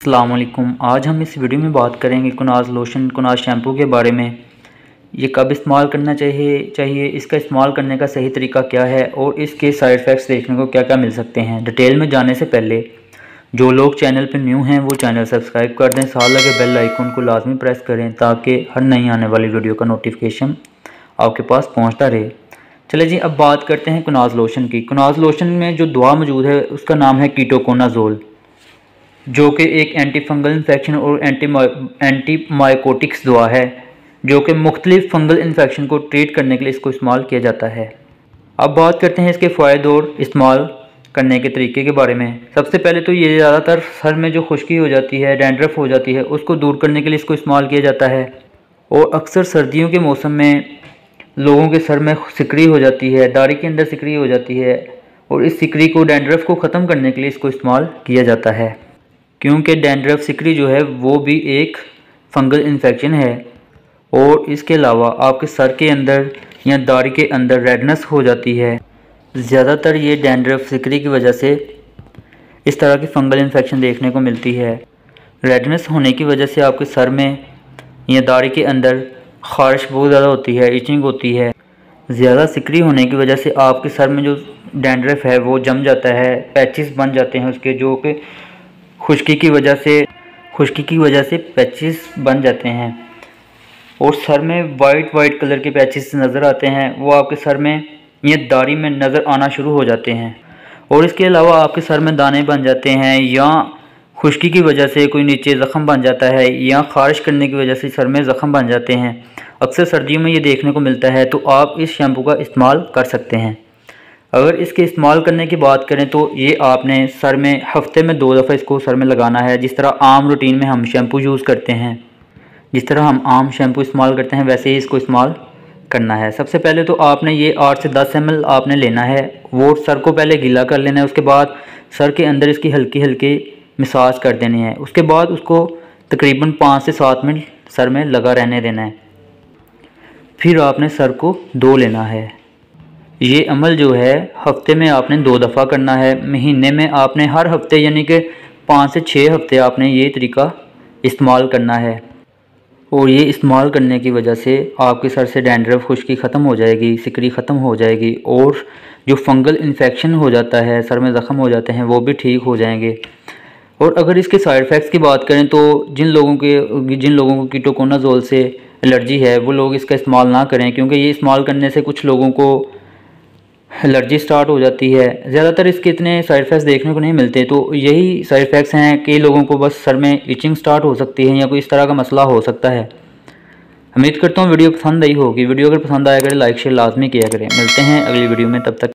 अस्सलाम वालेकुम। आज हम इस वीडियो में बात करेंगे कुनाज़ लोशन कुनाज़ शैम्पू के बारे में। ये कब इस्तेमाल करना चाहिए, इसका इस्तेमाल करने का सही तरीका क्या है और इसके साइड इफ़ेक्ट्स देखने को क्या क्या मिल सकते हैं। डिटेल में जाने से पहले जो लोग चैनल पर न्यू हैं वो चैनल सब्सक्राइब कर दें, साथ लगे बेल आइकन को लाजमी प्रेस करें ताकि हर नई आने वाली वीडियो का नोटिफिकेशन आपके पास पहुँचता रहे। चले जी, अब बात करते हैं कुनाज़ लोशन की। कुनाज़ लोशन में जो दवा मौजूद है उसका नाम है कीटोकोनाज़ोल, जो कि एक एंटी फंगल इन्फेक्शन और एंटी माइकोटिक्स दवा है, जो कि मुख्तलिफ फंगल इन्फेक्शन को ट्रीट करने के लिए इसको इस्तेमाल किया जाता है। अब बात करते हैं इसके फ़ायदे और इस्तेमाल करने के तरीके के बारे में। सबसे पहले तो ये ज़्यादातर सर में जो खुश्की हो जाती है, डैंड्रफ हो जाती है, उसको दूर करने के लिए इसको इस्तेमाल किया जाता है। और अक्सर सर्दियों के मौसम में लोगों के सर में सिकड़ी हो जाती है, दाढ़ी के अंदर सिकड़ी हो जाती है, और इस सिकड़ी को, डैंड्रफ को ख़त्म करने के लिए इसको इस्तेमाल किया जाता है, क्योंकि डैंड्रफ सिकड़ी जो है वो भी एक फंगल इन्फेक्शन है। और इसके अलावा आपके सर के अंदर या दाढ़ी के अंदर रेडनेस हो जाती है। ज़्यादातर ये डैंड्रफ सिकड़ी की वजह से इस तरह की फंगल इन्फेक्शन देखने को मिलती है। रेडनेस होने की वजह से आपके सर में या दाढ़ी के अंदर ख़ारिश बहुत ज़्यादा होती है, इचिंग होती है। ज़्यादा सिकड़ी होने की वजह से आपके सर में जो डैंड्रफ है वो जम जाता है, पैचेस बन जाते हैं उसके, जो कि खुश्की की वजह से पैचेस बन जाते हैं और सर में वाइट कलर के पैचेस नज़र आते हैं। वो आपके सर में या दाढ़ी में नज़र आना शुरू हो जाते हैं। और इसके अलावा आपके सर में दाने बन जाते हैं, या खुश्की की वजह से कोई नीचे ज़ख़म बन जाता है, या ख़ारिश करने की वजह से सर में ज़ख़म बन जाते हैं। अक्सर सर्दियों में ये देखने को मिलता है, तो आप इस शैम्पू का इस्तेमाल कर सकते हैं। अगर इसके इस्तेमाल करने की बात करें तो ये आपने सर में हफ्ते में 2 दफ़ा इसको सर में लगाना है। जिस तरह आम रूटीन में हम शैम्पू यूज़ करते हैं, जिस तरह हम आम शैम्पू इस्तेमाल करते हैं, वैसे ही इसको इस्तेमाल करना है। सबसे पहले तो आपने ये 8 से 10 ml आपने लेना है, वो सर को पहले गीला कर लेना है। उसके बाद सर के अंदर इसकी हल्की हल्की मसाज कर देनी है। उसके बाद उसको तकरीबन 5 से 7 मिनट सर में लगा रहने देना है। फिर आपने सर को धो लेना है। ये अमल जो है हफ्ते में आपने 2 दफ़ा करना है। महीने में आपने हर हफ्ते यानी कि 5 से 6 हफ्ते आपने ये तरीका इस्तेमाल करना है। और ये इस्तेमाल करने की वजह से आपके सर से डैंड्रफ, खुश्की ख़त्म हो जाएगी, सिकड़ी ख़त्म हो जाएगी, और जो फंगल इन्फेक्शन हो जाता है, सर में ज़ख़म हो जाते हैं, वो भी ठीक हो जाएंगे। और अगर इसके साइड इफ़ेक्ट्स की बात करें तो जिन लोगों को कीटोकोनाज़ोल से एलर्जी है वो लोग इसका इस्तेमाल ना करें, क्योंकि ये इस्तेमाल करने से कुछ लोगों को एलर्जी स्टार्ट हो जाती है। ज़्यादातर इसके इतने साइड इफ़ेक्ट्स देखने को नहीं मिलते, तो यही साइड इफ़ेक्ट्स हैं। कई लोगों को बस सर में इचिंग स्टार्ट हो सकती है या कोई इस तरह का मसला हो सकता है। उम्मीद करता हूँ वीडियो पसंद आई होगी। वीडियो अगर पसंद आया करें लाइक शेयर लाजमी किया करें। मिलते हैं अगली वीडियो में, तब तक